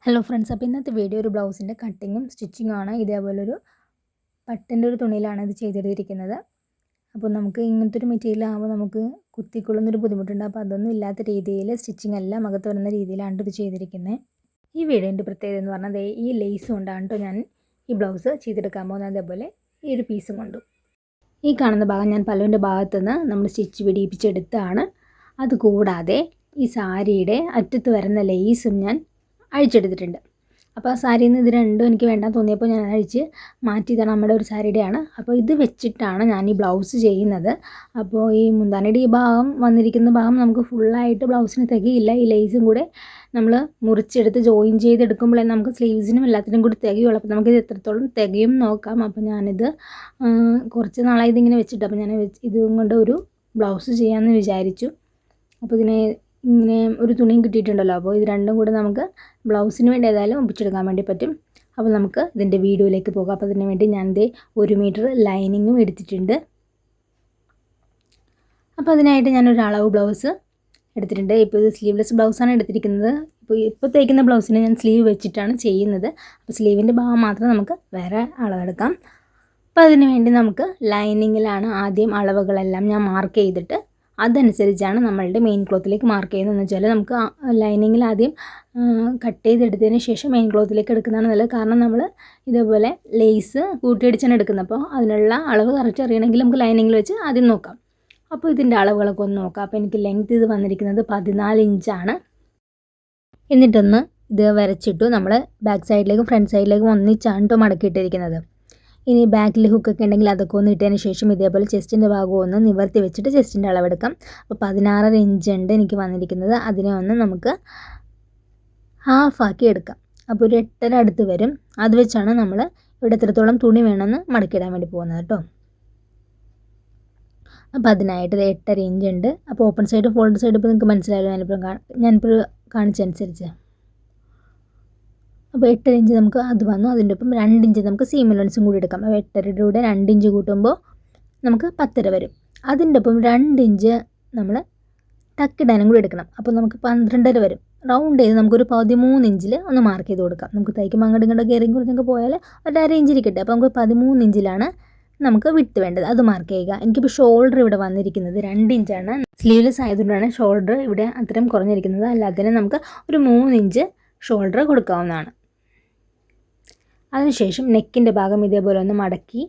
Hello friends, അപ്പോൾ ഇന്നത്തെ video ഒരു ബ്ലൗസിൻ്റെ കട്ടിങ്ങും സ്റ്റിച്ചിങ്ങും ആണ്. ഇതേപോലൊരു പട്ടിൻ്റെ ഒരു തുണിയിലാണ് ഇത് ചെയ്തെടുത്തിരിക്കുന്നത്. അപ്പോൾ നമുക്ക് ഇങ്ങനത്തെ ഒരു മെറ്റീരിയൽ ആകുമ്പോൾ നമുക്ക് കുത്തിക്കൊള്ളുന്നൊരു ബുദ്ധിമുട്ടുണ്ട്. അപ്പോൾ അതൊന്നും ഇല്ലാത്ത രീതിയിൽ സ്റ്റിച്ചിങ് എല്ലാം അകത്ത് വരുന്ന രീതിയിലാണ് ഇത് ചെയ്തിരിക്കുന്നത്. ഈ വീഡിയോൻ്റെ പ്രത്യേകത എന്ന് പറഞ്ഞാൽ ഈ ലേസ് കൊണ്ടാണ് കേട്ടോ ഞാൻ ഈ ബ്ലൗസ് ചെയ്തെടുക്കാൻ പോകുന്നത്. അതേപോലെ ഈ ഒരു പീസും കൊണ്ടും. ഈ കാണുന്ന ഭാഗം ഞാൻ പല്ലുവിൻ്റെ ഭാഗത്തുനിന്ന് നമ്മൾ സ്റ്റിച്ച് പിടിപ്പിച്ചെടുത്താണ്. അതുകൂടാതെ ഈ സാരിയുടെ അറ്റത്ത് വരുന്ന ലേസും ഞാൻ അഴിച്ചെടുത്തിട്ടുണ്ട്. അപ്പോൾ ആ സാരിയിൽ നിന്ന് ഇത് രണ്ടും എനിക്ക് വേണ്ടാന്ന് തോന്നിയപ്പോൾ ഞാൻ അഴിച്ച് മാറ്റിയതാണ്. നമ്മുടെ ഒരു സാരിയുടെയാണ്. അപ്പോൾ ഇത് വെച്ചിട്ടാണ് ഞാൻ ഈ ബ്ലൗസ് ചെയ്യുന്നത്. അപ്പോൾ ഈ മുന്താണിയുടെ ഈ ഭാഗം വന്നിരിക്കുന്ന ഭാഗം നമുക്ക് ഫുള്ളായിട്ട് ബ്ലൗസിന് തികയില്ല. ഈ ലേസും കൂടെ നമ്മൾ മുറിച്ചെടുത്ത് ജോയിൻ ചെയ്തെടുക്കുമ്പോഴേ നമുക്ക് സ്ലീവ്സിനും എല്ലാത്തിനും കൂടി തികയുള്ളൂ. അപ്പോൾ നമുക്കിത് എത്രത്തോളം തികയും നോക്കാം. അപ്പോൾ ഞാനിത് കുറച്ച് നാളായി ഇതിങ്ങനെ വെച്ചിട്ട് അപ്പോൾ ഞാൻ ഇതും കൊണ്ട് ഒരു ബ്ലൗസ് ചെയ്യാമെന്ന് വിചാരിച്ചു. അപ്പോൾ ഇങ്ങനെ ഒരു തുണിയും കിട്ടിയിട്ടുണ്ടല്ലോ. അപ്പോൾ ഇത് രണ്ടും കൂടെ നമുക്ക് ബ്ലൗസിന് വേണ്ടി ഏതായാലും ഒപ്പിച്ചെടുക്കാൻ വേണ്ടി പറ്റും. അപ്പോൾ നമുക്ക് ഇതിൻ്റെ വീഡിയോയിലേക്ക് പോകാം. അപ്പോൾ അതിന് വേണ്ടി ഞാൻ 1 മീറ്റർ ലൈനിങ്ങും എടുത്തിട്ടുണ്ട്. അപ്പോൾ അതിനായിട്ട് ഞാനൊരു അളവ് ബ്ലൗസ് എടുത്തിട്ടുണ്ട്. ഇപ്പോൾ ഇത് സ്ലീവ്ലെസ് ബ്ലൗസാണ് എടുത്തിരിക്കുന്നത്. ഇപ്പോൾ തയ്ക്കുന്ന ബ്ലൗസിന് ഞാൻ സ്ലീവ് വെച്ചിട്ടാണ് ചെയ്യുന്നത്. അപ്പോൾ സ്ലീവിൻ്റെ ഭാഗം മാത്രം നമുക്ക് വേറെ അളവെടുക്കാം. അപ്പോൾ അതിന് വേണ്ടി നമുക്ക് ലൈനിങ്ങിലാണ് ആദ്യം അളവുകളെല്ലാം ഞാൻ മാർക്ക് ചെയ്തിട്ട് അതനുസരിച്ചാണ് നമ്മളുടെ മെയിൻ ക്ലോത്തിലേക്ക് മാർക്ക് ചെയ്യുന്നതെന്ന് വെച്ചാൽ നമുക്ക് ലൈനിങ്ങിൽ ആദ്യം കട്ട് ചെയ്തെടുത്തതിന് ശേഷം മെയിൻ ക്ലോത്തിലേക്ക് എടുക്കുന്നതാണ് നല്ലത്. കാരണം നമ്മൾ ഇതേപോലെ ലേസ് കൂട്ടിയടിച്ചാണ് എടുക്കുന്നത്. അപ്പോൾ അതിനുള്ള അളവ് കറക്റ്റ് അറിയണമെങ്കിൽ നമുക്ക് ലൈനിങ്ങിൽ വെച്ച് ആദ്യം നോക്കാം. അപ്പോൾ ഇതിൻ്റെ അളവുകളൊക്കെ ഒന്ന് നോക്കാം. അപ്പോൾ എനിക്ക് ലെങ്ത് ഇത് വന്നിരിക്കുന്നത് 14 ഇഞ്ചാണ്. എന്നിട്ടൊന്ന് ഇത് വരച്ചിട്ടു. നമ്മൾ ബാക്ക് സൈഡിലേക്കും ഫ്രണ്ട് സൈഡിലേക്കും ഒന്നിച്ചാണ് മടക്കിയിട്ടിരിക്കുന്നത്. ഇനി ബാക്കിൽ ഹുക്കൊക്കെ ഉണ്ടെങ്കിൽ അതൊക്കെ ഒന്ന് ഇട്ടതിന് ശേഷം ഇതേപോലെ ചെസ്റ്റിൻ്റെ ഭാഗം ഒന്ന് നിവർത്തി വെച്ചിട്ട് ചെസ്റ്റിൻ്റെ അളവെടുക്കാം. അപ്പോൾ 16 ഇഞ്ച് ഉണ്ട് എനിക്ക് വന്നിരിക്കുന്നത്. അതിനെ ഒന്ന് നമുക്ക് ഹാഫാക്കി എടുക്കാം. അപ്പോൾ ഒരു 8.5 അടുത്ത് വരും. അത് വെച്ചാണ് നമ്മൾ ഇവിടെ എത്രത്തോളം തുണി വേണമെന്ന് മടക്കിയിടാൻ വേണ്ടി പോകുന്നത് കേട്ടോ. അപ്പോൾ അതിനായിട്ട് 8.5 ഇഞ്ച് ഉണ്ട്. അപ്പോൾ ഓപ്പൺ സൈഡ് ഫോൾഡ് സൈഡ് ഇപ്പോൾ നിങ്ങൾക്ക് മനസ്സിലായല്ലോ ഞാനിപ്പോൾ കാണിച്ചനുസരിച്ച്. അപ്പോൾ 8.5 ഇഞ്ച് നമുക്ക് അത് വന്നു. അതിൻ്റെ ഒപ്പം 2 ഇഞ്ച് നമുക്ക് സീം അലവൻസും കൂടി എടുക്കാം. അപ്പോൾ 8.5യുടെ കൂടെ 2 ഇഞ്ച് കൂട്ടുമ്പോൾ നമുക്ക് 10.5 വരും. അതിൻ്റെ ഒപ്പം 2 ഇഞ്ച് നമ്മൾ ടക്കിടാനും കൂടി എടുക്കണം. അപ്പോൾ നമുക്ക് 12.5 വരും. റൗണ്ട് ചെയ്ത് നമുക്കൊരു 13 ഇഞ്ചിൽ ഒന്ന് മാർക്ക് ചെയ്ത് കൊടുക്കാം. നമുക്ക് തയ്ക്കുമ്പോൾ അങ്ങോട്ട് ഇങ്ങോട്ട് കയറി കുറച്ചൊക്കെ പോയാൽ ഒരു 1/2 ഇഞ്ചിൽ കിട്ടും. അപ്പോൾ നമുക്ക് 13 ഇഞ്ചിലാണ് നമുക്ക് വിട്ട് വേണ്ടത്. അത് മാർക്ക് ചെയ്യുക. എനിക്കിപ്പോൾ ഷോൾഡർ ഇവിടെ വന്നിരിക്കുന്നത് 2 ഇഞ്ചാണ്. സ്ലീവ്ലെസ് ആയതുകൊണ്ടാണ് ഷോൾഡർ ഇവിടെ അത്രയും കുറഞ്ഞിരിക്കുന്നത്. അല്ലാതെ നമുക്ക് ഒരു 3 ഇഞ്ച് ഷോൾഡർ കൊടുക്കാവുന്നതാണ്. അതിനുശേഷം നെക്കിൻ്റെ ഭാഗം ഇതേപോലെ ഒന്ന് മടക്കി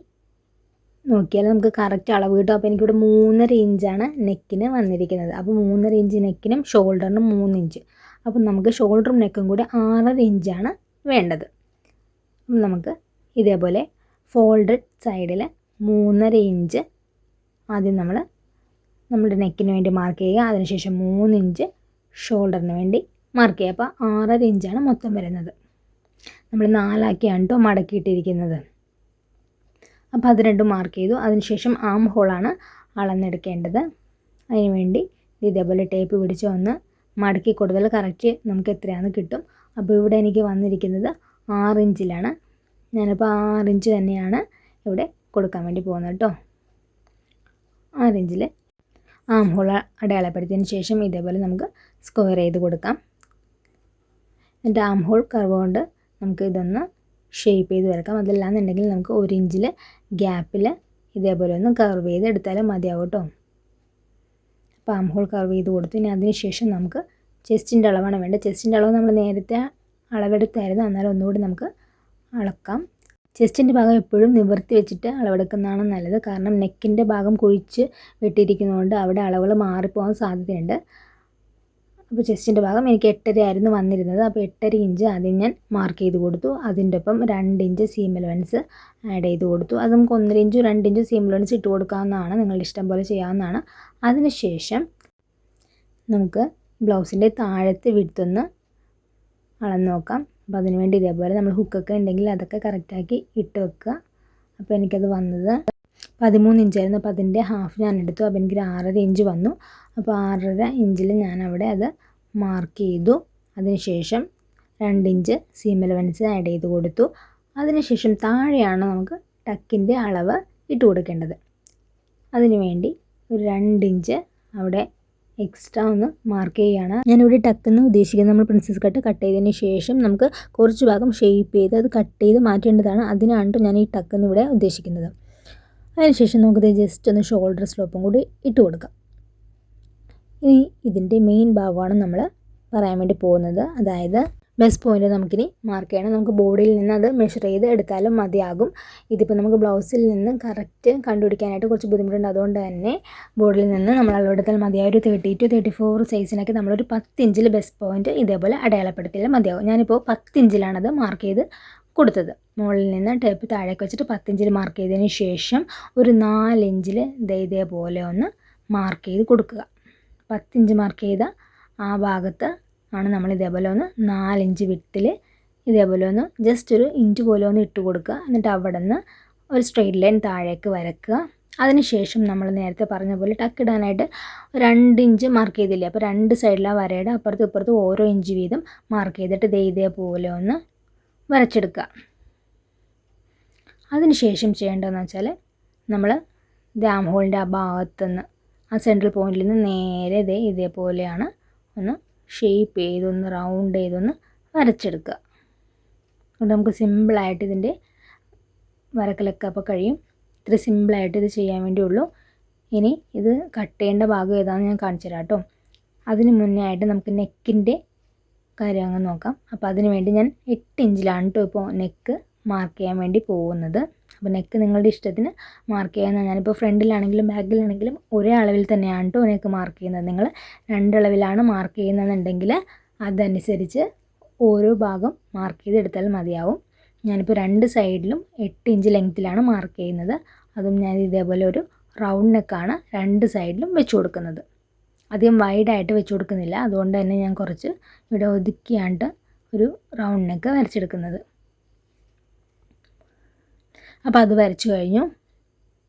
നോക്കിയാൽ നമുക്ക് കറക്റ്റ് അളവ് കിട്ടും. അപ്പോൾ എനിക്കിവിടെ 3.5 ഇഞ്ചാണ് നെക്കിന് വന്നിരിക്കുന്നത്. അപ്പോൾ 3.5 ഇഞ്ച് നെക്കിനും ഷോൾഡറിനും 3 ഇഞ്ച്. അപ്പോൾ നമുക്ക് ഷോൾഡറും നെക്കും കൂടെ 6.5 ഇഞ്ചാണ് വേണ്ടത്. അപ്പം നമുക്ക് ഇതേപോലെ ഫോൾഡഡ് സൈഡിൽ 3.5 ഇഞ്ച് ആദ്യം നമ്മുടെ നെക്കിന് വേണ്ടി മാർക്ക് ചെയ്യുക. അതിനുശേഷം 3 ഇഞ്ച് ഷോൾഡറിന് വേണ്ടി മാർക്ക് ചെയ്യുക. അപ്പോൾ 6.5 ഇഞ്ചാണ് മൊത്തം വരുന്നത്. നമ്മൾ 4 ആക്കിയാണ് കേട്ടോ മടക്കിയിട്ടിരിക്കുന്നത്. അപ്പോൾ അത് രണ്ടും മാർക്ക് ചെയ്തു. അതിനുശേഷം ആം ഹോളാണ് അളന്നെടുക്കേണ്ടത്. അതിന് വേണ്ടി ഇതേപോലെ ടേപ്പ് പിടിച്ച് ഒന്ന് മടക്കി കൊടുത്താൽ കറക്റ്റ് നമുക്ക് എത്രയാണെന്ന് കിട്ടും. അപ്പോൾ ഇവിടെ എനിക്ക് വന്നിരിക്കുന്നത് 6 ഇഞ്ചിലാണ്. ഞാനിപ്പോൾ 6 ഇഞ്ച് തന്നെയാണ് ഇവിടെ കൊടുക്കാൻ വേണ്ടി പോകുന്നത് കേട്ടോ. 6 ഇഞ്ചിൽ ആം ഹോൾ അടയാളപ്പെടുത്തിയതിന് ശേഷം ഇതേപോലെ നമുക്ക് സ്ക്വയർ ചെയ്ത് കൊടുക്കാം. എന്നിട്ട് ആം ഹോൾ കർവ് കൊണ്ട് നമുക്ക് ഇതൊന്ന് ഷേപ്പ് ചെയ്ത് വരക്കാം. അതല്ലാന്നുണ്ടെങ്കിൽ നമുക്ക് 1 ഇഞ്ചിൽ ഗ്യാപ്പിൽ ഇതേപോലെ ഒന്ന് കർവ് ചെയ്ത് എടുത്താലും മതിയാവും കേട്ടോ. അപ്പോൾ ആം ഹോൾ കർവ് ചെയ്ത് കൊടുത്തു. ഇനി അതിന് ശേഷം നമുക്ക് ചെസ്റ്റിൻ്റെ അളവാണ് വേണ്ടത്. ചെസ്റ്റിൻ്റെ അളവ് നമ്മൾ നേരത്തെ അളവെടുത്തായിരുന്നു. എന്നാലും ഒന്നുകൂടി നമുക്ക് അളക്കാം. ചെസ്റ്റിൻ്റെ ഭാഗം എപ്പോഴും നിവർത്തി വെച്ചിട്ട് അളവെടുക്കുന്നതാണ് നല്ലത്. കാരണം നെക്കിൻ്റെ ഭാഗം കുഴിച്ച് വെട്ടിയിരിക്കുന്നതുകൊണ്ട് അവിടെ അളവുകൾ മാറിപ്പോകാൻ സാധ്യതയുണ്ട്. അപ്പോൾ ചെസ്റ്റിൻ്റെ ഭാഗം എനിക്ക് 8.5 ആയിരുന്നു വന്നിരുന്നത്. അപ്പോൾ 8.5 ഇഞ്ച് ആദ്യം ഞാൻ മാർക്ക് ചെയ്ത് കൊടുത്തു. അതിൻ്റെ ഒപ്പം 2 ഇഞ്ച് സീം അലവൻസ് ആഡ് ചെയ്ത് കൊടുത്തു. അത് നമുക്ക് 1.5 ഇഞ്ച് 2 ഇഞ്ച് സീം അലവൻസ് ഇട്ട് കൊടുക്കാവുന്നതാണ്. നിങ്ങളുടെ ഇഷ്ടം പോലെ ചെയ്യാവുന്നതാണ്. അതിനുശേഷം നമുക്ക് ബ്ലൗസിൻ്റെ താഴത്തെ വിഡ്ത്തൊന്ന് അളന്ന് നോക്കാം. അപ്പോൾ അതിനുവേണ്ടി ഇതേപോലെ നമ്മൾ ഹുക്കൊക്കെ ഉണ്ടെങ്കിൽ അതൊക്കെ കറക്റ്റാക്കി ഇട്ട് വെക്കുക. അപ്പോൾ എനിക്കത് വന്നത് 13 ഇഞ്ചായിരുന്നു. അപ്പോൾ അതിൻ്റെ ഹാഫ് ഞാൻ എടുത്തു. അപ്പോൾ എനിക്ക് 6.5 ഇഞ്ച് വന്നു. അപ്പോൾ 6.5 ഇഞ്ചിൽ ഞാൻ അവിടെ അത് മാർക്ക് ചെയ്തു. അതിനുശേഷം 2 ഇഞ്ച് സീം അലവൻസ് ആഡ് ചെയ്ത് കൊടുത്തു. അതിനുശേഷം താഴെയാണ് നമുക്ക് ടക്കിൻ്റെ അളവ് ഇട്ട് കൊടുക്കേണ്ടത്. അതിനുവേണ്ടി ഒരു 2 ഇഞ്ച് അവിടെ എക്സ്ട്രാ ഒന്ന് മാർക്ക് ചെയ്യുകയാണ്. ഞാനിവിടെ ടക്കെന്ന് ഉദ്ദേശിക്കുന്നത് നമ്മൾ പ്രിൻസസ് കട്ട് ചെയ്തതിന് ശേഷം നമുക്ക് കുറച്ച് ഭാഗം ഷേപ്പ് ചെയ്ത് അത് കട്ട് ചെയ്ത് മാറ്റേണ്ടതാണ്. അതിനാണ് ഞാൻ ഈ ടക്കെന്ന് ഇവിടെ ഉദ്ദേശിക്കുന്നത്. അതിനുശേഷം നമുക്കിത് ജസ്റ്റ് ഒന്ന് ഷോൾഡർ സ്ലോപ്പും കൂടി ഇട്ട് കൊടുക്കാം. ഇനി ഇതിൻ്റെ മെയിൻ ഭാഗമാണ് നമ്മൾ പറയാൻ വേണ്ടി പോകുന്നത്. അതായത് ബെസ്റ്റ് പോയിൻ്റ് നമുക്കിനി മാർക്ക് ചെയ്യണം. നമുക്ക് ബോഡിയിൽ നിന്ന് അത് മെഷർ ചെയ്ത് എടുത്താലും മതിയാകും. ഇതിപ്പോൾ നമുക്ക് ബ്ലൗസിൽ നിന്ന് കറക്റ്റ് കണ്ടുപിടിക്കാനായിട്ട് കുറച്ച് ബുദ്ധിമുട്ടുണ്ട്. അതുകൊണ്ട് തന്നെ ബോഡിയിൽ നിന്ന് നമ്മൾ അളവെടുത്താൽ മതിയാകും. ഒരു 30 to 34 സൈസിനൊക്കെ നമ്മളൊരു 10 ഇഞ്ചിൽ ബെസ്റ്റ് പോയിൻ്റ് ഇതേപോലെ അടയാളപ്പെടുത്തിയാൽ മതിയാകും. ഞാനിപ്പോൾ 10 ഇഞ്ചിലാണത് മാർക്ക് ചെയ്ത് കൊടുത്തത്. മുകളിൽ നിന്ന് ടേപ്പ് താഴേക്ക് വെച്ചിട്ട് 10 ഇഞ്ചിൽ മാർക്ക് ചെയ്തതിന് ശേഷം ഒരു 4 ഇഞ്ചിൽ ഇതേപോലെ ഒന്ന് മാർക്ക് ചെയ്ത് കൊടുക്കുക. 10 ഇഞ്ച് മാർക്ക് ചെയ്ത ആ ഭാഗത്ത് ആണ് നമ്മൾ ഇതേപോലെ ഒന്ന് 4 ഇഞ്ച് വിട്ടിൽ ഇതേപോലെ ഒന്ന് ജസ്റ്റ് ഒരു ഇഞ്ച് പോലെ ഒന്ന് ഇട്ട് കൊടുക്കുക. എന്നിട്ട് അവിടെ നിന്ന് ഒരു സ്ട്രെയിറ്റ് ലൈൻ താഴേക്ക് വരക്കുക. അതിനുശേഷം നമ്മൾ നേരത്തെ പറഞ്ഞ പോലെ ടക്കിടാനായിട്ട് 2 ഇഞ്ച് മാർക്ക് ചെയ്തില്ലേ, അപ്പോൾ 2 സൈഡിലെ വരയുടെ അപ്പുറത്തും ഇപ്പുറത്തും ഓരോ ഇഞ്ച് വീതം മാർക്ക് ചെയ്തിട്ട് ഇതേപോലെ ഒന്ന് വരച്ചെടുക്കുക. അതിനുശേഷം ചെയ്യേണ്ടതെന്ന് വെച്ചാൽ നമ്മൾ ആം ഹോളിൻ്റെ ആ ഭാഗത്തുനിന്ന് ആ സെൻട്രൽ പോയിന്റിൽ നിന്ന് നേരെ ഇതേപോലെയാണ് ഒന്ന് ഷേപ്പ് ചെയ്തൊന്ന് റൗണ്ട് ചെയ്തൊന്ന് വരച്ചെടുക്കുക. അതുകൊണ്ട് നമുക്ക് സിമ്പിളായിട്ട് ഇതിൻ്റെ വരക്കലൊക്കെ അപ്പോൾ കഴിയും. ഇത്ര സിമ്പിളായിട്ട് ഇത് ചെയ്യാൻ വേണ്ടിയുള്ളൂ. ഇനി ഇത് കട്ട് ചെയ്യേണ്ട ഭാഗം ഏതാണെന്ന് ഞാൻ കാണിച്ചു തരാം കേട്ടോ. അതിന് മുന്നേ ആയിട്ട് നമുക്ക് നെക്കിൻ്റെ കാര്യം അങ്ങ് നോക്കാം. അപ്പോൾ അതിന് വേണ്ടി ഞാൻ 8 ഇഞ്ചിലാണ് കേട്ടോ ഇപ്പോൾ നെക്ക് മാർക്ക് ചെയ്യാൻ വേണ്ടി പോകുന്നത്. അപ്പോൾ നെക്ക് നിങ്ങളുടെ ഇഷ്ടത്തിന് മാർക്ക് ചെയ്യാമെന്നാണ്. ഞാനിപ്പോൾ ഫ്രണ്ടിലാണെങ്കിലും ബാക്കിലാണെങ്കിലും ഒരേ അളവിൽ തന്നെയാണ് കേട്ടോ നെക്ക് മാർക്ക് ചെയ്യുന്നത്. നിങ്ങൾ 2 അളവിലാണ് മാർക്ക് ചെയ്യുന്നതെന്നുണ്ടെങ്കിൽ അതനുസരിച്ച് ഓരോ ഭാഗം മാർക്ക് ചെയ്തെടുത്താൽ മതിയാവും. ഞാനിപ്പോൾ 2 സൈഡിലും 8 ഇഞ്ച് ലെങ്ത്തിലാണ് മാർക്ക് ചെയ്യുന്നത്. അതും ഞാൻ ഇതേപോലെ ഒരു റൗണ്ട് നെക്കാണ് 2 സൈഡിലും വെച്ച് കൊടുക്കുന്നത്. അധികം വൈഡായിട്ട് വെച്ച് കൊടുക്കുന്നില്ല. അതുകൊണ്ട് തന്നെ ഞാൻ കുറച്ച് ഇവിടെ ഒതുക്കിയാണ്ട് ഒരു റൗണ്ട് നെക്ക് വരച്ചെടുക്കുന്നത്. അപ്പോൾ അത് വരച്ചു കഴിഞ്ഞു.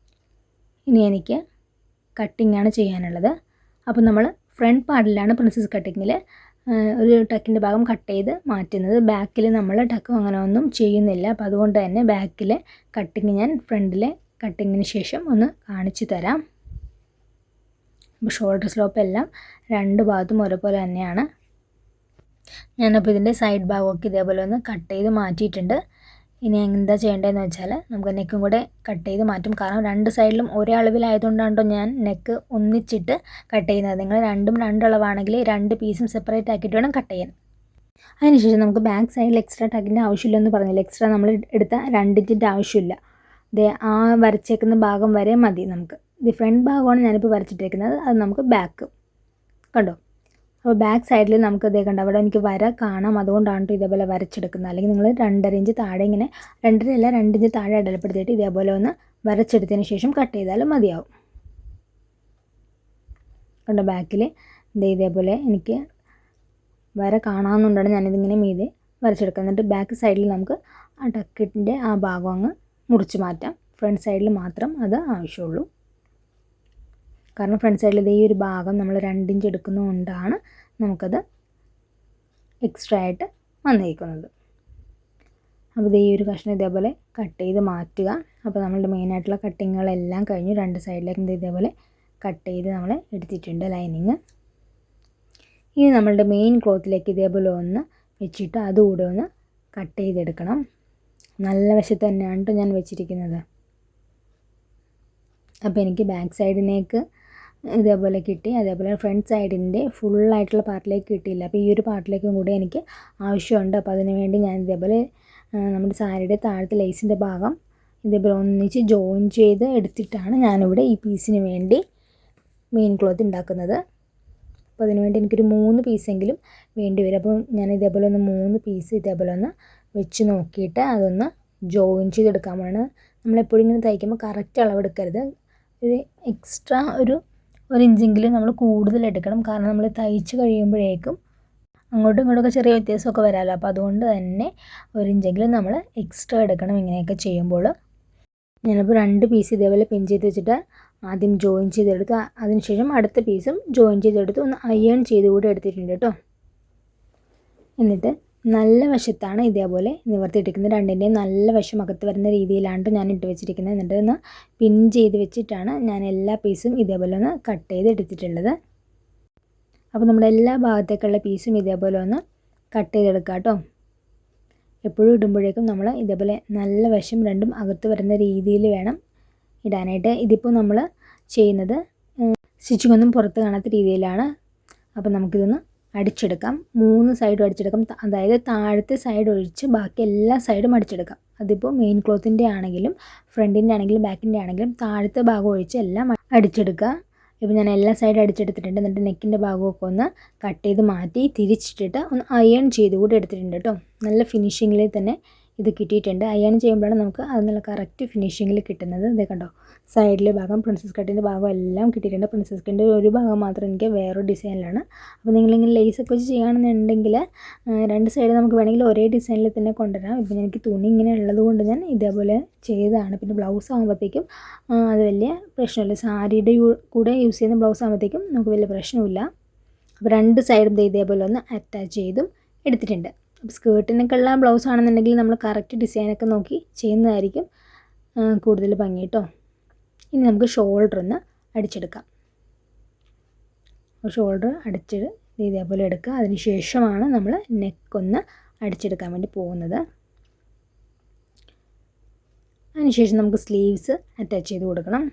ഇനി എനിക്ക് കട്ടിങ്ങാണ് ചെയ്യാനുള്ളത്. അപ്പോൾ നമ്മൾ ഫ്രണ്ട് പാർട്ടിലാണ് പ്രിൻസസ് കട്ടിങ്ങിൽ ഒരു ടക്കിൻ്റെ ഭാഗം കട്ട് ചെയ്ത് മാറ്റുന്നത്. ബാക്കിൽ നമ്മൾ ടക്കും അങ്ങനെ ഒന്നും ചെയ്യുന്നില്ല. അപ്പോൾ അതുകൊണ്ട് തന്നെ ബാക്കിലെ കട്ടിങ് ഞാൻ ഫ്രണ്ടിലെ കട്ടിങ്ങിന് ശേഷം ഒന്ന് കാണിച്ചു തരാം. അപ്പോൾ ഷോൾഡർ സ്ലോപ്പ് എല്ലാം 2 ഭാഗത്തും ഒരേപോലെ തന്നെയാണ്. ഞാനപ്പോൾ ഇതിൻ്റെ സൈഡ് ഭാഗമൊക്കെ ഇതേപോലെ ഒന്ന് കട്ട് ചെയ്ത് മാറ്റിയിട്ടുണ്ട്. ഇനി എന്താ ചെയ്യേണ്ടതെന്ന് വെച്ചാൽ നമുക്ക് നെക്കും കൂടെ കട്ട് ചെയ്ത് മാറ്റും. കാരണം 2 സൈഡിലും ഒരേ അളവിലായതുകൊണ്ടാണോ ഞാൻ നെക്ക് ഒന്നിച്ചിട്ട് കട്ട് ചെയ്യുന്നത്. നിങ്ങൾ 2 അളവാണെങ്കിൽ 2 പീസും സെപ്പറേറ്റ് ആക്കിയിട്ട് വേണം കട്ട് ചെയ്യാൻ. അതിനുശേഷം നമുക്ക് ബാക്ക് സൈഡിൽ എക്സ്ട്രാ ടക്കിൻ്റെ ആവശ്യമില്ലെന്ന് പറഞ്ഞില്ല. എക്സ്ട്രാ നമ്മൾ എടുത്ത 2 ഇഞ്ചിൻ്റെ ആവശ്യമില്ല. ആ വരച്ചേക്കുന്ന ഭാഗം വരെ മതി നമുക്ക്. ഇത് ഫ്രണ്ട് ഭാഗമാണ് ഞാനിപ്പോൾ വരച്ചിട്ടേക്കുന്നത്. അത് നമുക്ക് ബാക്ക് കണ്ടോ. അപ്പോൾ ബാക്ക് സൈഡിൽ നമുക്ക് കണ്ടോ അവിടെ എനിക്ക് വര കാണാം. അതുകൊണ്ടാണ് ഇതേപോലെ വരച്ചെടുക്കുന്നത്. അല്ലെങ്കിൽ നിങ്ങൾ 2.5 ഇഞ്ച് താഴെ ഇങ്ങനെ 2.5 അല്ല 2 ഇഞ്ച് താഴെ അടയാളപ്പെടുത്തിയിട്ട് ഇതേപോലെ ഒന്ന് വരച്ചെടുത്തതിന് ശേഷം കട്ട് ചെയ്താലും മതിയാവും. കണ്ടോ ബാക്കിൽ ഇതേപോലെ എനിക്ക് വര കാണാവുന്നതുകൊണ്ടാണ് ഞാനിതിങ്ങനെ മീതെ വരച്ചെടുക്കുക. എന്നിട്ട് ബാക്ക് സൈഡിൽ നമുക്ക് ആ ടക്കിൻ്റെ ആ ഭാഗം അങ്ങ് മുറിച്ച് മാറ്റാം. ഫ്രണ്ട് സൈഡിൽ മാത്രം അത് ആവശ്യമുള്ളൂ. കാരണം ഫ്രണ്ട് സൈഡിൽ ഈ ഒരു ഭാഗം നമ്മൾ 2 ഇഞ്ച് എടുക്കുന്നതുകൊണ്ടാണ് നമുക്കത് എക്സ്ട്രാ ആയിട്ട് വന്നിരിക്കുന്നത്. അപ്പോൾ ഈ ഒരു കഷ്ണം ഇതേപോലെ കട്ട് ചെയ്ത് മാറ്റുക. അപ്പോൾ നമ്മളുടെ മെയിനായിട്ടുള്ള കട്ടിങ്ങുകളെല്ലാം കഴിഞ്ഞു. 2 സൈഡിലേക്ക് ഇതേപോലെ കട്ട് ചെയ്ത് നമ്മൾ എടുത്തിട്ടുണ്ട് ലൈനിങ്. ഇനി നമ്മളുടെ മെയിൻ ക്ലോത്തിലേക്ക് ഇതേപോലെ ഒന്ന് വെച്ചിട്ട് അതുകൂടെ ഒന്ന് കട്ട് ചെയ്തെടുക്കണം. നല്ല വശത്ത് തന്നെയാണ് കേട്ടോ ഞാൻ വെച്ചിരിക്കുന്നത്. അപ്പോൾ എനിക്ക് ബാക്ക് സൈഡിലേക്ക് ഇതേപോലെ കിട്ടി. അതേപോലെ ഫ്രണ്ട് സൈഡിൻ്റെ ഫുള്ളായിട്ടുള്ള പാർട്ടിലേക്ക് കിട്ടിയില്ല. അപ്പോൾ ഈ ഒരു പാർട്ടിലേക്കും കൂടി എനിക്ക് ആവശ്യമുണ്ട്. അപ്പോൾ അതിന് വേണ്ടി ഞാൻ ഇതേപോലെ നമ്മുടെ സാരിയുടെ താഴത്തെ ലേസിൻ്റെ ഭാഗം ഇതേപോലെ ഒന്നിച്ച് ജോയിൻ ചെയ്ത് എടുത്തിട്ടാണ് ഞാനിവിടെ ഈ പീസിന് വേണ്ടി മെയിൻ ക്ലോത്ത് ഉണ്ടാക്കുന്നത്. അപ്പോൾ അതിന് വേണ്ടി എനിക്കൊരു 3 പീസെങ്കിലും വേണ്ടി വരും. അപ്പോൾ ഞാൻ ഇതേപോലെ ഒന്ന് 3 പീസ് ഇതേപോലെ ഒന്ന് വെച്ച് നോക്കിയിട്ട് അതൊന്ന് ജോയിൻ ചെയ്തെടുക്കാമാണ്. നമ്മളെപ്പോഴും ഇങ്ങനെ തയ്ക്കുമ്പോൾ കറക്റ്റ് അളവെടുക്കരുത്. ഇത് എക്സ്ട്രാ ഒരു ഇഞ്ചെങ്കിലും നമ്മൾ കൂടുതൽ എടുക്കണം. കാരണം നമ്മൾ തയ്ച്ച് കഴിയുമ്പോഴേക്കും അങ്ങോട്ടും ഇങ്ങോട്ടൊക്കെ ചെറിയ വ്യത്യാസമൊക്കെ വരാമല്ലോ. അപ്പോൾ അതുകൊണ്ട് തന്നെ 1 ഇഞ്ചെങ്കിലും നമ്മൾ എക്സ്ട്രാ എടുക്കണം ഇങ്ങനെയൊക്കെ ചെയ്യുമ്പോൾ. ഞാനിപ്പോൾ 2 പീസ് ഇതേപോലെ പിൻ ചെയ്ത് വെച്ചിട്ട് ആദ്യം ജോയിൻ ചെയ്തെടുത്ത് അതിനുശേഷം അടുത്ത പീസും ജോയിൻ ചെയ്തെടുത്ത് ഒന്ന് അയൺ ചെയ്ത് കൂടെ എടുത്തിട്ടുണ്ട് കേട്ടോ. എന്നിട്ട് നല്ല വശത്താണ് ഇതേപോലെ നിവർത്തിയിട്ടിരിക്കുന്നത്. രണ്ടിൻ്റെയും നല്ല വശം അകത്ത് വരുന്ന രീതിയിലാണ് ഞാൻ ഇട്ട് വെച്ചിരിക്കുന്നത്. എന്നിട്ട് ഒന്ന് പിൻ ചെയ്ത് വെച്ചിട്ടാണ് ഞാൻ എല്ലാ പീസും ഇതേപോലെ ഒന്ന് കട്ട് ചെയ്ത് എടുത്തിട്ടുള്ളത്. അപ്പോൾ നമ്മുടെ എല്ലാ ഭാഗത്തേക്കുള്ള പീസും ഇതേപോലെ ഒന്ന് കട്ട് ചെയ്തെടുക്കാം കേട്ടോ. എപ്പോഴും ഇടുമ്പോഴേക്കും നമ്മൾ ഇതേപോലെ നല്ല വശം രണ്ടും അകത്ത് വരുന്ന രീതിയിൽ വേണം ഇടാനായിട്ട്. ഇതിപ്പോൾ നമ്മൾ ചെയ്യുന്നത് സ്റ്റിച്ചിങ് ഒന്നും പുറത്ത് കാണാത്ത രീതിയിലാണ്. അപ്പോൾ നമുക്കിതൊന്ന് അടിച്ചെടുക്കാം. 3 സൈഡും അടിച്ചെടുക്കാം. അതായത് താഴത്തെ സൈഡ് ഒഴിച്ച് ബാക്കി എല്ലാ സൈഡും അടിച്ചെടുക്കാം. അതിപ്പോൾ മെയിൻ ക്ലോത്തിൻ്റെ ആണെങ്കിലും ഫ്രണ്ടിൻ്റെ ആണെങ്കിലും ബാക്കിൻ്റെ ആണെങ്കിലും താഴത്തെ ഭാഗം ഒഴിച്ച് എല്ലാം അടിച്ചെടുക്കുക. ഇപ്പോൾ ഞാൻ എല്ലാ സൈഡും അടിച്ചെടുത്തിട്ടുണ്ട്. എന്നിട്ട് നെക്കിൻ്റെ ഭാഗമൊക്കെ ഒന്ന് കട്ട് ചെയ്ത് മാറ്റി തിരിച്ചിട്ടിട്ട് ഒന്ന് അയൺ ചെയ്ത് കൂടി എടുത്തിട്ടുണ്ട് കേട്ടോ. നല്ല ഫിനിഷിങ്ങിൽ തന്നെ ഇത് കിട്ടിയിട്ടുണ്ട്. അയൺ ചെയ്യുമ്പോഴാണ് നമുക്ക് അത് നല്ല കറക്റ്റ് ഫിനിഷിങ്ങിൽ കിട്ടുന്നത്. ഇതേ കണ്ടോ, സൈഡിലെ ഭാഗം പ്രിൻസസ് കട്ടിൻ്റെ ഭാഗം എല്ലാം കിട്ടിയിട്ടുണ്ട്. പ്രിൻസസ് കട്ടിൻ്റെ ഒരു ഭാഗം മാത്രം എനിക്ക് വേറൊരു ഡിസൈനിലാണ്. അപ്പോൾ നിങ്ങളിങ്ങനെ ലേസൊക്കെ വെച്ച് ചെയ്യുകയാണെന്നുണ്ടെങ്കിൽ 2 സൈഡ് നമുക്ക് വേണമെങ്കിൽ ഒരേ ഡിസൈനിൽ തന്നെ കൊണ്ടുവരാം. ഇപ്പോൾ എനിക്ക് തുണി ഇങ്ങനെ ഉള്ളത് കൊണ്ട് ഞാൻ ഇതേപോലെ ചെയ്തതാണ്. പിന്നെ ബ്ലൗസ് ആകുമ്പോഴത്തേക്കും അത് വലിയ പ്രശ്നമില്ല. സാരിയുടെ കൂടെ യൂസ് ചെയ്യുന്ന ബ്ലൗസ് ആകുമ്പോഴത്തേക്കും നമുക്ക് വലിയ പ്രശ്നമില്ല. അപ്പോൾ 2 സൈഡും ഇതേപോലെ ഒന്ന് അറ്റാച്ച് ചെയ്തും എടുത്തിട്ടുണ്ട്. അപ്പോൾ സ്കേർട്ടിനൊക്കെ ഉള്ള ബ്ലൗസ് ആണെന്നുണ്ടെങ്കിൽ നമ്മൾ കറക്റ്റ് ഡിസൈനൊക്കെ നോക്കി ചെയ്യുന്നതായിരിക്കും കൂടുതൽ ഭംഗി കേട്ടോ. ഇനി നമുക്ക് ഷോൾഡർ ഒന്ന് അടിച്ചെടുക്കാം. ഷോൾഡർ അടിച്ചിട്ട് ഇതേപോലെ എടുക്കുക. അതിന് ശേഷമാണ് നമ്മൾ നെക്കൊന്ന് അടിച്ചെടുക്കാൻ വേണ്ടി പോകുന്നത്. അതിനുശേഷം നമുക്ക് സ്ലീവ്സ് അറ്റാച്ച് ചെയ്ത് കൊടുക്കണം.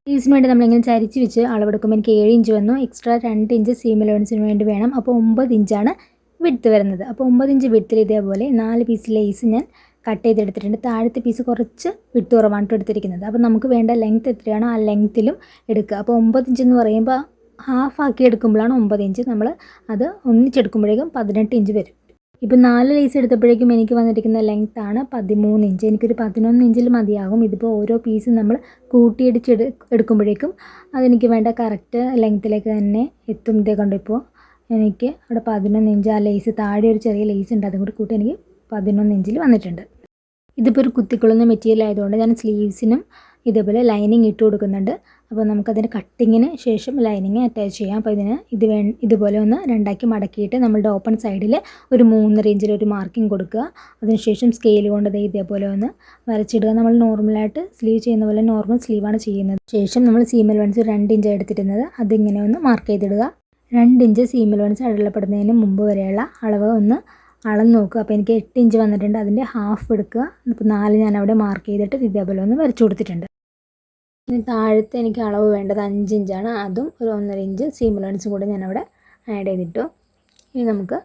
സ്ലീവ്സിന് വേണ്ടി നമ്മളിങ്ങനെ ചരിച്ച് വെച്ച് അളവെടുക്കുമ്പോൾ എനിക്ക് 7 ഇഞ്ച് വന്നു. എക്സ്ട്രാ 2 ഇഞ്ച് സീം അലവൻസിന് വേണ്ടി വേണം. അപ്പോൾ 9 ഇഞ്ചാണ് വിഡ്ത്ത് വരുന്നത്. അപ്പോൾ 9 ഇഞ്ച് വിഡ്ത്തിൽ ഇതേപോലെ 4 പീസ് ലേസ് ഞാൻ കട്ട് ചെയ്തെടുത്തിട്ടുണ്ട്. താഴത്തെ പീസ് കുറച്ച് വിഡ്ത്ത് കുറവാണ് എടുത്തിരിക്കുന്നത്. അപ്പോൾ നമുക്ക് വേണ്ട ലെങ്ത്ത് എത്രയാണോ ആ ലെങ്ത്തിലും എടുക്കുക. അപ്പോൾ 9 ഇഞ്ച് എന്ന് പറയുമ്പോൾ ഹാഫ് ആക്കി എടുക്കുമ്പോഴാണ് 9 ഇഞ്ച്. നമ്മൾ അത് ഒന്നിച്ചെടുക്കുമ്പോഴേക്കും 18 ഇഞ്ച് വരും. ഇപ്പോൾ 4 ലേസ് എടുത്തപ്പോഴേക്കും എനിക്ക് വന്നിരിക്കുന്ന ലെങ്ത്താണ് 13 ഇഞ്ച്. എനിക്കൊരു 11 ഇഞ്ചിൽ മതിയാകും. ഇതിപ്പോൾ ഓരോ പീസും നമ്മൾ എടുക്കുമ്പോഴേക്കും അതെനിക്ക് വേണ്ട കറക്റ്റ് ലെങ്ത്തിലേക്ക് തന്നെ എത്തും. ഇതേ കണ്ടിപ്പോൾ എനിക്ക് അവിടെ 11 ഇഞ്ച്. ആ ലേസ് താഴെ ഒരു ചെറിയ ലേസ് ഉണ്ട്, അതും കൂടി കൂട്ടി എനിക്ക് 11 ഇഞ്ചിൽ വന്നിട്ടുണ്ട്. ഇതിപ്പോൾ ഒരു കുത്തിക്കൊള്ളുന്ന മെറ്റീരിയൽ ആയതുകൊണ്ട് ഞാൻ സ്ലീവ്സിനും ഇതേപോലെ ലൈനിങ് ഇട്ട് കൊടുക്കുന്നുണ്ട്. അപ്പോൾ നമുക്കതിന് കട്ടിങ്ങിന് ശേഷം ലൈനിങ് അറ്റാച്ച് ചെയ്യാം. അപ്പോൾ ഇതുപോലെ ഒന്ന് രണ്ടാക്കി മടക്കിയിട്ട് നമ്മളുടെ ഓപ്പൺ സൈഡിൽ ഒരു 3.5 ഇഞ്ചിൽ ഒരു മാർക്കിംഗ് കൊടുക്കുക. അതിനുശേഷം സ്കെയിൽ കൊണ്ട് ഇതേപോലെ ഒന്ന് വരച്ചിടുക. നമ്മൾ നോർമലായിട്ട് സ്ലീവ് ചെയ്യുന്ന പോലെ നോർമൽ സ്ലീവാണ് ചെയ്യുന്നത്. ശേഷം നമ്മൾ സീം അലവൻസ് 2 ഇഞ്ച് എടുത്തിരുന്നത് അതിങ്ങനെ ഒന്ന് മാർക്ക് ചെയ്തിടുക. 2 ഇഞ്ച് സീം അലവൻസ് അടയാളപ്പെടുന്നതിന് മുമ്പ് വരെയുള്ള അളവ് ഒന്ന് അളന്ന് നോക്കുക. അപ്പോൾ എനിക്ക് 8 ഇഞ്ച് വന്നിട്ടുണ്ട്. അതിൻ്റെ ഹാഫ് എടുക്കുക. ഇപ്പോൾ 4 ഞാൻ അവിടെ മാർക്ക് ചെയ്തിട്ട് ഇതേപോലെ ഒന്ന് വരച്ചു കൊടുത്തിട്ടുണ്ട്. ഇനി താഴത്തെ എനിക്ക് അളവ് വേണ്ടത് 5 ഇഞ്ചാണ്. അതും ഒരു 1.5 ഇഞ്ച് സീം അലവൻസും കൂടെ ഞാനവിടെ ആഡ് ചെയ്തിട്ടു. ഇനി നമുക്ക്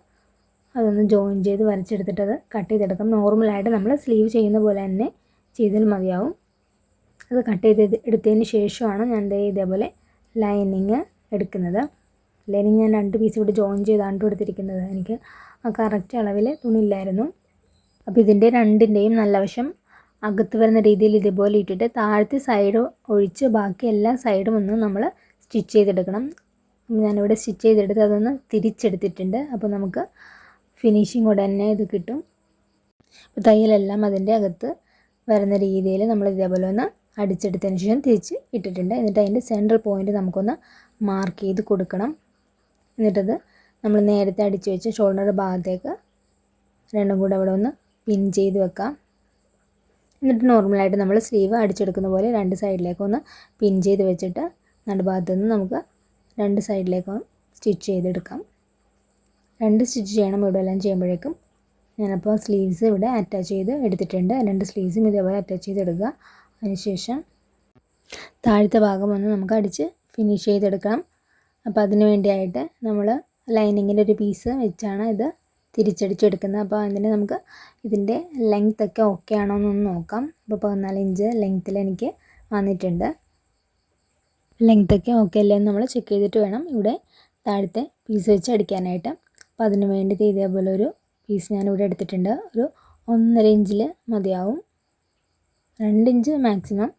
അതൊന്ന് ജോയിൻ ചെയ്ത് വരച്ചെടുത്തിട്ട് അത് കട്ട് ചെയ്തെടുക്കാം. നോർമലായിട്ട് നമ്മൾ സ്ലീവ് ചെയ്യുന്ന പോലെ തന്നെ ചെയ്താൽ മതിയാവും. അത് കട്ട് ചെയ്ത് എടുത്തതിന് ശേഷമാണ് ഞാൻ ഇതേപോലെ ലൈനിങ് എടുക്കുന്നത്. ലൈനിങ് ഞാൻ 2 പീസ് ഇവിടെ ജോയിൻ ചെയ്താണ് എടുത്തിരിക്കുന്നത്. എനിക്ക് ആ കറക്റ്റ് അളവിൽ തുണിയില്ലായിരുന്നു. അപ്പോൾ ഇതിൻ്റെ രണ്ടിൻ്റെയും നല്ല വശം അകത്ത് വരുന്ന രീതിയിൽ ഇതേപോലെ ഇട്ടിട്ട് താഴത്തെ സൈഡ് ഒഴിച്ച് ബാക്കി എല്ലാ സൈഡും ഒന്ന് നമ്മൾ സ്റ്റിച്ച് ചെയ്തെടുക്കണം. ഞാനിവിടെ സ്റ്റിച്ച് ചെയ്തെടുത്ത് അതൊന്ന് തിരിച്ചെടുത്തിട്ടുണ്ട്. അപ്പോൾ നമുക്ക് ഫിനിഷിങ് ഉടനെ ഇത് കിട്ടും. അപ്പോൾ തയ്യലെല്ലാം അതിൻ്റെ അകത്ത് വരുന്ന രീതിയിൽ നമ്മൾ ഇതേപോലെ ഒന്ന് അടിച്ചെടുത്തതിന് ശേഷം തിരിച്ച് ഇട്ടിട്ടുണ്ട്. എന്നിട്ട് അതിൻ്റെ സെൻട്രൽ പോയിൻ്റ് നമുക്കൊന്ന് മാർക്ക് ചെയ്ത് കൊടുക്കണം. എന്നിട്ടത് നമ്മൾ നേരത്തെ അടിച്ച് വെച്ച് ഷോൾഡർ ഭാഗത്തേക്ക് രണ്ടും കൂടെ അവിടെ ഒന്ന് പിൻ ചെയ്ത് വെക്കാം. എന്നിട്ട് നോർമലായിട്ട് നമ്മൾ സ്ലീവ് അടിച്ചെടുക്കുന്ന പോലെ 2 സൈഡിലേക്കൊന്ന് പിൻ ചെയ്ത് വെച്ചിട്ട് നടുഭാഗത്ത് നിന്ന് നമുക്ക് 2 സൈഡിലേക്കും സ്റ്റിച്ച് ചെയ്തെടുക്കാം. 2 സ്റ്റിച്ച് ചെയ്യണം. ഇവിടെ എല്ലാം ചെയ്യുമ്പോഴേക്കും ഞാനപ്പോൾ സ്ലീവ്സ് ഇവിടെ അറ്റാച്ച് ചെയ്ത് എടുത്തിട്ടുണ്ട്. 2 സ്ലീവ്സും ഇതേപോലെ അറ്റാച്ച് ചെയ്തെടുക്കുക. അതിനുശേഷം താഴത്തെ ഭാഗം ഒന്ന് നമുക്ക് അടിച്ച് ഫിനിഷ് ചെയ്തെടുക്കണം. അപ്പോൾ അതിന് വേണ്ടിയായിട്ട് നമ്മൾ ലൈനിങ്ങിൻ്റെ ഒരു പീസ് വെച്ചാണ് ഇത് തിരിച്ചടിച്ചെടുക്കുന്നത്. അപ്പോൾ അതിന് നമുക്ക് ഇതിൻ്റെ ലെങ്ത്തൊക്കെ ഓക്കെ ആണോ എന്നൊന്ന് നോക്കാം. അപ്പോൾ 14 ഇഞ്ച് ലെങ്ത്തിൽ എനിക്ക് വന്നിട്ടുണ്ട്. ലെങ്ത്തൊക്കെ ഓക്കെ അല്ലേ എന്ന് നമ്മൾ ചെക്ക് ചെയ്തിട്ട് വേണം ഇവിടെ താഴത്തെ പീസ് വെച്ച് അടിക്കാനായിട്ട്. അപ്പോൾ അതിന് വേണ്ടി ഇതേപോലെ ഒരു പീസ് ഞാനിവിടെ എടുത്തിട്ടുണ്ട്. ഒരു 1.5 ഇഞ്ചിൽ മതിയാവും. 2 ഇഞ്ച് മാക്സിമം.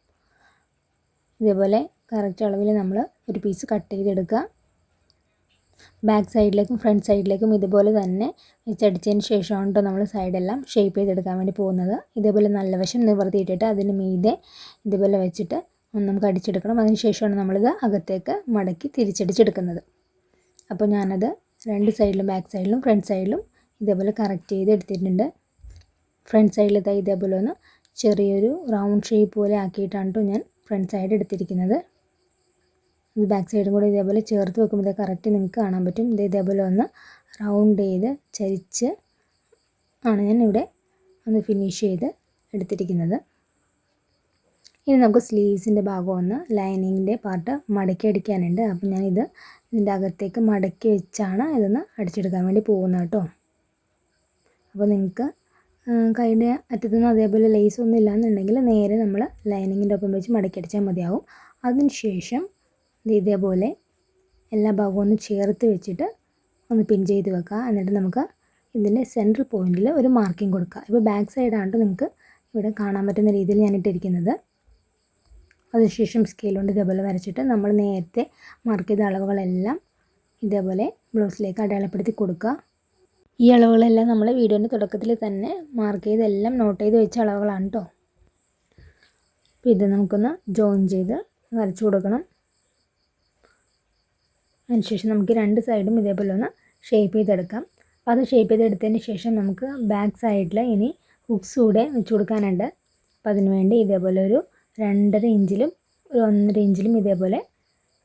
ഇതേപോലെ കറക്റ്റ് അളവിൽ നമ്മൾ ഒരു പീസ് കട്ട് ചെയ്തെടുക്കുക. ബാക്ക് സൈഡിലേക്കും ഫ്രണ്ട് സൈഡിലേക്കും ഇതുപോലെ തന്നെ വെച്ചടിച്ചതിന് ശേഷമാണ് നമ്മൾ സൈഡെല്ലാം ഷേപ്പ് ചെയ്തെടുക്കാൻ വേണ്ടി പോകുന്നത്. ഇതേപോലെ നല്ല വശം നിവർത്തിയിട്ടിട്ട് അതിന് മീതെ ഇതുപോലെ വെച്ചിട്ട് നമുക്ക് അടിച്ചെടുക്കണം. അതിന് ശേഷമാണ് നമ്മളിത് അകത്തേക്ക് മടക്കി തിരിച്ചടിച്ചെടുക്കുന്നത്. അപ്പോൾ ഞാനത് 2 സൈഡിലും ബാക്ക് സൈഡിലും ഫ്രണ്ട് സൈഡിലും ഇതേപോലെ കറക്റ്റ് ചെയ്ത് എടുത്തിട്ടുണ്ട്. ഫ്രണ്ട് സൈഡിൽ ഇതേപോലെ ഒന്ന് ചെറിയൊരു റൗണ്ട് ഷേപ്പ് പോലെ ആക്കിയിട്ടാണ് കേട്ടോ ഞാൻ ഫ്രണ്ട് സൈഡ് എടുത്തിരിക്കുന്നത്. ഇത് ബാക്ക് സൈഡും കൂടെ ഇതേപോലെ ചേർത്ത് വെക്കുമ്പോൾ കറക്റ്റ് നിങ്ങൾക്ക് കാണാൻ പറ്റും. ഇതേപോലെ ഒന്ന് റൗണ്ട് ചെയ്ത് ചരിച്ച് ആണ് ഞാൻ ഇവിടെ ഒന്ന് ഫിനിഷ് ചെയ്ത് എടുത്തിരിക്കുന്നത്. ഇനി നമുക്ക് സ്ലീവ്സിൻ്റെ ഭാഗം ഒന്ന് ലൈനിങ്ങിൻ്റെ പാർട്ട് മടക്കി അടിക്കാനുണ്ട്. അപ്പോൾ ഞാനിത് ഇതിൻ്റെ അകത്തേക്ക് മടക്കി വെച്ചാണ് ഇതൊന്ന് അടിച്ചെടുക്കാൻ വേണ്ടി പോകുന്നത് കേട്ടോ. അപ്പോൾ നിങ്ങൾക്ക് കൈയുടെ അറ്റത്തുനിന്ന് അതേപോലെ ലേസ് ഒന്നും ഇല്ലയെന്നുണ്ടെങ്കിൽ നേരെ നമ്മൾ ലൈനിങ്ങിൻ്റെ ഒപ്പം വെച്ച് മടക്കി അടിച്ചാൽ മതിയാവും. അതിനുശേഷം ഇതേപോലെ എല്ലാ ഭാഗവും ഒന്ന് ചേർത്ത് വെച്ചിട്ട് ഒന്ന് പിൻ ചെയ്ത് വെക്കുക. എന്നിട്ട് നമുക്ക് ഇതിൻ്റെ സെൻട്രൽ പോയിൻറ്റിൽ ഒരു മാർക്കിംഗ് കൊടുക്കുക. ഇപ്പോൾ ബാക്ക് സൈഡാണ് നിങ്ങൾക്ക് ഇവിടെ കാണാൻ പറ്റുന്ന രീതിയിൽ ഞാൻ ഇട്ടിരിക്കുന്നത്. അതിനുശേഷം സ്കെയിൽ കൊണ്ട് ഇതേപോലെ വരച്ചിട്ട് നമ്മൾ നേരത്തെ മാർക്ക് ചെയ്ത അളവുകളെല്ലാം ഇതേപോലെ ബ്ലൗസിലേക്ക് അടയാളപ്പെടുത്തി കൊടുക്കുക. ഈ അളവുകളെല്ലാം നമ്മൾ വീഡിയോൻ്റെ തുടക്കത്തിൽ തന്നെ മാർക്ക് ചെയ്തെല്ലാം നോട്ട് ചെയ്ത് വെച്ച അളവുകളാണ് കേട്ടോ. അപ്പോൾ ഇത് നമുക്കൊന്ന് ജോയിൻ ചെയ്ത് വരച്ചു കൊടുക്കണം. അതിനുശേഷം നമുക്ക് രണ്ട് സൈഡും ഇതേപോലെ ഒന്ന് ഷേപ്പ് ചെയ്തെടുക്കാം. അപ്പോൾ അത് ഷേപ്പ് ചെയ്തെടുത്തതിന് ശേഷം നമുക്ക് ബാക്ക് സൈഡിൽ ഇനി ഹുക്സ് കൂടെ വെച്ച് കൊടുക്കാനുണ്ട്. അപ്പോൾ അതിന് വേണ്ടി ഇതേപോലെ ഒരു 2.5 ഇഞ്ചിലും ഒരു 1.5 ഇഞ്ചിലും ഇതേപോലെ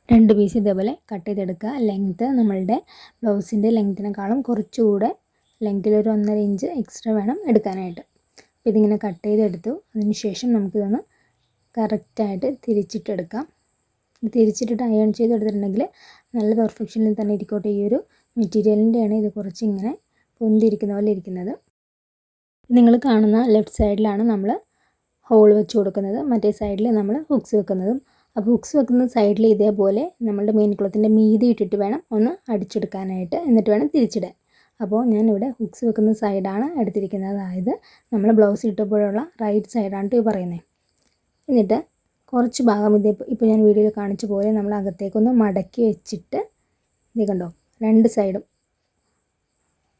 2 പീസ് ഇതേപോലെ കട്ട് ചെയ്തെടുക്കുക. ലെങ്ത്ത് നമ്മളുടെ ബ്ലൗസിൻ്റെ ലെങ്ത്തിനേക്കാളും കുറച്ചുകൂടെ ലെങ്ത്തിൽ ഒരു 1.5 ഇഞ്ച് എക്സ്ട്രാ വേണം എടുക്കാനായിട്ട്. അപ്പോൾ ഇതിങ്ങനെ കട്ട് ചെയ്തെടുത്തു. അതിന് ശേഷം നമുക്കിതൊന്ന് കറക്റ്റായിട്ട് തിരിച്ചിട്ടെടുക്കാം. തിരിച്ചിട്ടിട്ട് അയൺ ചെയ്തെടുത്തിട്ടുണ്ടെങ്കിൽ നല്ല പെർഫെക്ഷനിൽ തന്നെ ഇരിക്കട്ടെ. ഈ ഒരു മെറ്റീരിയലിൻ്റെയാണ് ഇത് കുറച്ച് ഇങ്ങനെ പൊന്തിരിക്കുന്ന പോലെ ഇരിക്കുന്നത്. നിങ്ങൾ കാണുന്ന ലെഫ്റ്റ് സൈഡിലാണ് നമ്മൾ ഹോൾ വെച്ച് കൊടുക്കുന്നത്, മറ്റേ സൈഡിൽ നമ്മൾ ഹുക്സ് വെക്കുന്നതും. അപ്പോൾ ഹുക്സ് വെക്കുന്ന സൈഡിൽ ഇതേപോലെ നമ്മളുടെ മെയിൻ ക്ലോത്തിൻ്റെ മീതി ഇട്ടിട്ട് വേണം ഒന്ന് അടിച്ചെടുക്കാനായിട്ട്, എന്നിട്ട് വേണം തിരിച്ചിടാൻ. അപ്പോൾ ഞാനിവിടെ ഹുക്സ് വെക്കുന്ന സൈഡാണ് എടുത്തിരിക്കുന്നത്, അതായത് നമ്മൾ ബ്ലൗസ് ഇട്ടപ്പോഴുള്ള റൈറ്റ് സൈഡാണ് ഈ പറയുന്നത്. എന്നിട്ട് കുറച്ച് ഭാഗം ഇപ്പോൾ ഞാൻ വീഡിയോയിൽ കാണിച്ച പോലെ നമ്മൾ അകത്തേക്കൊന്ന് മടക്കി വെച്ചിട്ട് ഇത് കണ്ടോ, രണ്ട് സൈഡും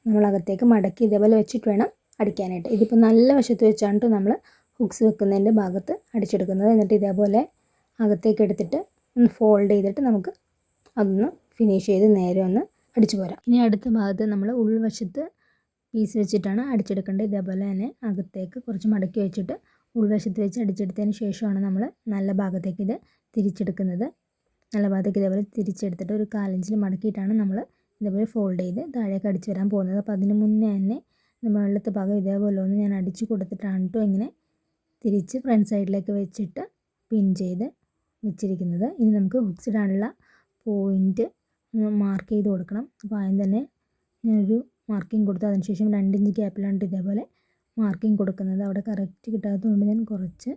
നമ്മൾ അകത്തേക്ക് മടക്കി ഇതേപോലെ വെച്ചിട്ട് വേണം അടിക്കാനായിട്ട്. ഇതിപ്പോൾ നല്ല വശത്ത് വെച്ചാണ് നമ്മൾ ഹുക്സ് വെക്കുന്നതിൻ്റെ ഭാഗത്ത് അടിച്ചെടുക്കുന്നത്. എന്നിട്ട് ഇതേപോലെ അകത്തേക്ക് എടുത്തിട്ട് ഒന്ന് ഫോൾഡ് ചെയ്തിട്ട് നമുക്ക് അതൊന്ന് ഫിനിഷ് ചെയ്ത് നേരെ ഒന്ന് അടിച്ചു പോരാം. ഇനി അടുത്ത ഭാഗത്ത് നമ്മൾ ഉൾവശത്ത് പീസ് വെച്ചിട്ടാണ് അടിച്ചെടുക്കേണ്ടത്. ഇതേപോലെ തന്നെ അകത്തേക്ക് കുറച്ച് മടക്കി വെച്ചിട്ട് ഉൾവശത്ത് വെച്ച് അടിച്ചെടുത്തതിന് ശേഷമാണ് നമ്മൾ നല്ല ഭാഗത്തേക്ക് ഇത് തിരിച്ചെടുക്കുന്നത്. നല്ല ഭാഗത്തേക്ക് ഇതേപോലെ തിരിച്ചെടുത്തിട്ട് ഒരു 1/4 ഇഞ്ചിൽ മടക്കിയിട്ടാണ് നമ്മൾ ഇതേപോലെ ഫോൾഡ് ചെയ്ത് താഴേക്ക് അടിച്ചു വരാൻ പോകുന്നത്. അപ്പോൾ അതിന് മുന്നേ തന്നെ മുകളിലത്തെ ഭാഗം ഇതേപോലെ ഒന്ന് ഞാൻ അടിച്ചു കൊടുത്തിട്ടാണ് കേട്ടോ ഇങ്ങനെ തിരിച്ച് ഫ്രണ്ട് സൈഡിലേക്ക് വെച്ചിട്ട് പിൻ ചെയ്ത് വെച്ചിരിക്കുന്നത്. ഇനി നമുക്ക് ഹുക്സ് ഇടാനുള്ള പോയിൻറ്റ് മാർക്ക് ചെയ്ത് കൊടുക്കണം. അപ്പോൾ ആദ്യം തന്നെ ഞാനൊരു മാർക്കിംഗ് കൊടുത്തു. അതിനുശേഷം 2 ഇഞ്ച് ഗ്യാപ്പിലാണ് ഇതേപോലെ മാർക്കിംഗ് കൊടുക്കുന്നത്. അവിടെ കറക്റ്റ് കിട്ടാത്തതുകൊണ്ട് ഞാൻ കുറച്ച്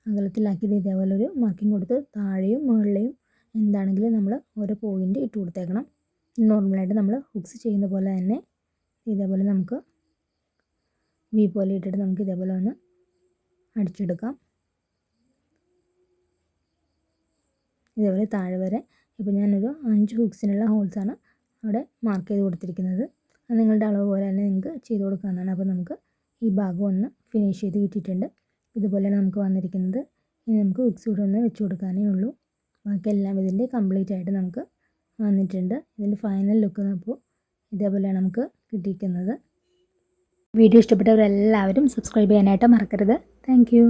അകലത്തിലാക്കിയത് ഇതേപോലെ ഒരു മാർക്കിംഗ് കൊടുത്ത് താഴെയും മുകളിലെയും എന്താണെങ്കിലും നമ്മൾ ഓരോ പോയിൻ്റ് ഇട്ട് കൊടുത്തേക്കണം. നോർമലായിട്ട് നമ്മൾ ഹുക്സ് ചെയ്യുന്ന പോലെ തന്നെ ഇതേപോലെ നമുക്ക് വി പോലെ ഇട്ടിട്ട് നമുക്ക് ഇതേപോലെ ഒന്ന് അടിച്ചെടുക്കാം. ഇതേപോലെ താഴെ വരെ ഇപ്പോൾ ഞാനൊരു 5 ഹുക്സിനുള്ള ഹോൾസാണ് അവിടെ മാർക്ക് ചെയ്ത് കൊടുത്തിരിക്കുന്നത്. അത് നിങ്ങളുടെ അളവ് പോലെ തന്നെ നിങ്ങൾക്ക് ചെയ്ത് കൊടുക്കാവുന്നതാണ്. അപ്പോൾ നമുക്ക് ഈ ഭാഗം ഒന്ന് ഫിനിഷ് ചെയ്ത് കിട്ടിയിട്ടുണ്ട്. ഇതുപോലെയാണ് നമുക്ക് വന്നിരിക്കുന്നത്. ഇനി നമുക്ക് ഹുക്സ് കൂടെ ഒന്ന് വെച്ച് കൊടുക്കാനേ ഉള്ളൂ. ബാക്കിയെല്ലാം ഇതിൻ്റെ കംപ്ലീറ്റ് ആയിട്ട് നമുക്ക് വന്നിട്ടുണ്ട്. ഇതിൻ്റെ ഫൈനൽ ലുക്ക് അപ്പോൾ ഇതേപോലെയാണ് നമുക്ക് കിട്ടിയിരിക്കുന്നത്. വീഡിയോ ഇഷ്ടപ്പെട്ടവരെല്ലാവരും സബ്സ്ക്രൈബ് ചെയ്യാനായിട്ട് മറക്കരുത്. Thank you.